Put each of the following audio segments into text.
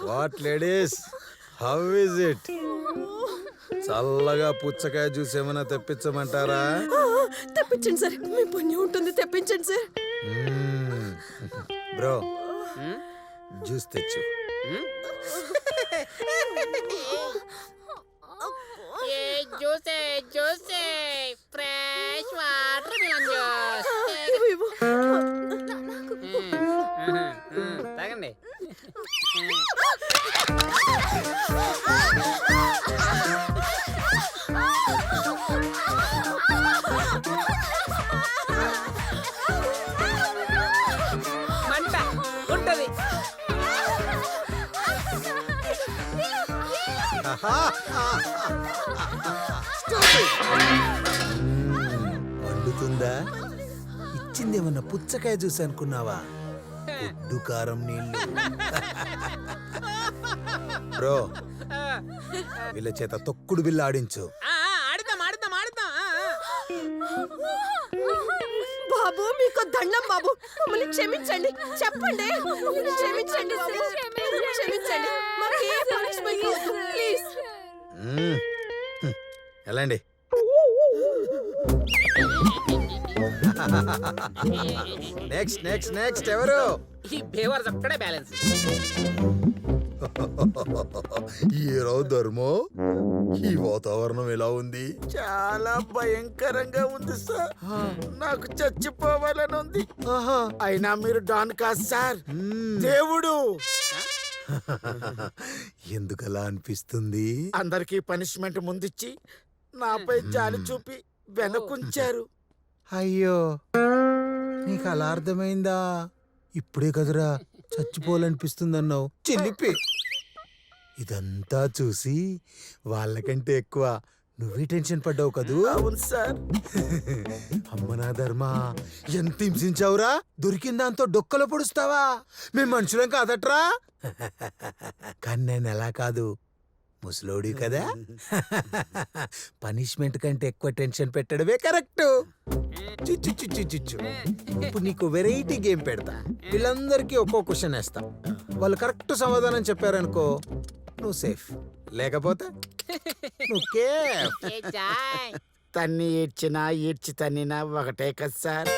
What ladies, how is it? చల్లగా పుచ్చకాయ juice ఏమైనా తెప్పించమంటారా? తెప్పించండి సార్, మీ పుణ్యం ఉంటుంది, తెప్పించండి సార్. బ్రో, జ్యూస్ తెచ్చు. జ్యూసే ఫ్రెష్ వాటర్ మిలన్ జ్యూస్ తాగండి. మంట ఉంటది. వండుతుందా? ఇచ్చిందేమన్నా పుచ్చకాయ జ్యూస్ అనుకున్నావా? ఉడ్డు కారం నీళ్ళు. బ్రో, వీళ్ళ చేత తొక్కుడు బిల్ల ఆడించు. ఆడుతాం ఆడుతాం ఆడుతాం. బాబు మీకు దండం బాబు, మమ్మల్ని క్షమించండి, చెప్పండి, క్షమించండి బాబు, క్షమించండి, మాకు ఏ పనిష్మెంట్ వద్దు, ప్లీజ్. ఎలాండి? నెక్స్ట్ నెక్స్ట్ నెక్స్ట్ ఎవరు? ఈ బేవర్ ఒక్కడే బ్యాలెన్స్. హీరో ధర్మో, ఈ వాతావరణం ఎలా ఉంది? చాలా భయంకరంగా ఉంది సార్. నాకు చచ్చిపోవాలని ఉంది. అయినా మీరు డాన్ కాదు సార్, దేవుడు. ఎందుకలా అనిపిస్తుంది? అందరికీ పనిష్మెంట్ ముందిచ్చి నాపై జాలి చూపి వెనకుంచారు. అయ్యో, నీకు అలా అర్థమైందా? ఇప్పుడే కదరా చచ్చిపోవాలనిపిస్తుందన్నావు. చెల్లిపి. ఇదంతా చూసి వాళ్ళకంటే ఎక్కువ నువ్వే టెన్షన్ పడ్డావు కదూ? అవును సార్. అమ్మనా ధర్మ, ఎంత హింసించావురా? దొరికిన దాంతో డొక్కలో పొడుస్తావా? మేము మనుషులం కాదట్రా. కానీ నేను ఎలా కాదు, ముసలోడి కదా. పనిష్మెంట్ కంటే ఎక్కువ టెన్షన్ పెట్టడమే కరెక్ట్. చిచ్చు చిచ్చు చిచ్చు. ఇప్పుడు నీకు వెరైటీ గేమ్ పెడతా. వీళ్ళందరికీ ఒక్కో క్వశ్చన్ వేస్తా. వాళ్ళు కరెక్ట్ సమాధానం చెప్పారనుకో, నువ్వు సేఫ్. లేకపోతే నువ్వు కేఫ్. తన్ని ఏడ్చినా ఏడ్చి తన్నినా ఒకటే కదా సార్.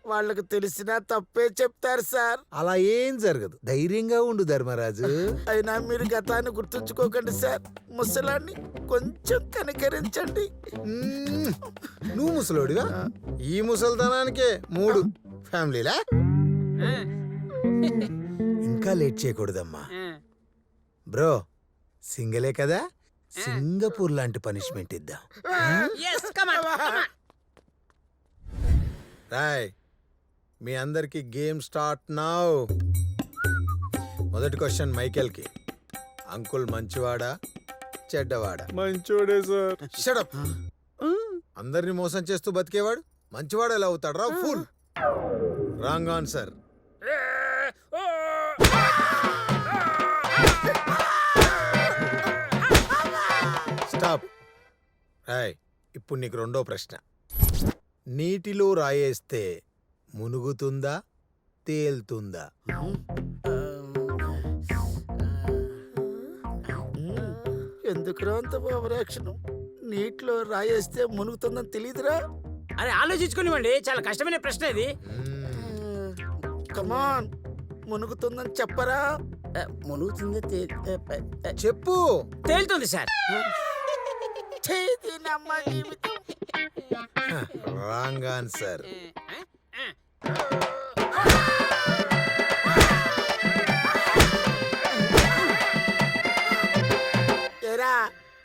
వాళ్ళకు తెలిసినా తప్పే చెప్తారు సార్. అలా ఏం జరగదు, ధైర్యంగా ఉండు ధర్మరాజు. అయినా మీరు గతాన్ని గుర్తుంచుకోకండి సార్. ముసలాన్ని కొంచెం కనికరించండి. నువ్వు ముసలోడివా? ఈ ముసల్తనానికే 3 ఫ్యామిలీలా? ఇంకా లేట్ చేయకూడదమ్మా. బ్రో, సింగలే కదా, సింగపూర్ లాంటి పనిష్మెంట్ ఇద్దాం. రాయ్, మీ అందరికి గేమ్ స్టార్ట్ నౌ. మొదటి క్వశ్చన్ మైకేల్కి. అంకుల్ మంచివాడా చెడ్డవాడా? మంచోడే సార్. Shut up. అందరిని మోసం చేస్తూ బతికేవాడు మంచివాడు ఎలా అవుతాడు రా? Full wrong answer. Stop. Rai, ఇప్పుడు నీకు రెండో ప్రశ్న. నీటిలో రాయేస్తే మునుగుతుందా తేలుతుందా? ఎందుకురా అంత ఓవరాక్షన్? నీటిలో రాయేస్తే మునుగుతుందని తెలియదురా? అరే ఆలోచించుకునివ్వండి, చాలా కష్టమైన ప్రశ్న ఇది. కమాన్, మునుగుతుందని చెప్పరా? మునుగుతుంది చెప్పు. తేలుతుంది సార్. Wrong answer.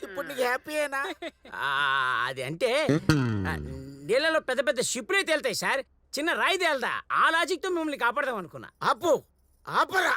ఇప్పుడు నీకు హ్యాపీయేనా? అది అంటే నీళ్ళలో పెద్ద పెద్ద షిప్లే తేలుతాయి సార్, చిన్న రాయి తేలదా. ఆ లాజిక్ తో మిమ్మల్ని కాపాడదాం అనుకున్నా. ఆపు, ఆపరా.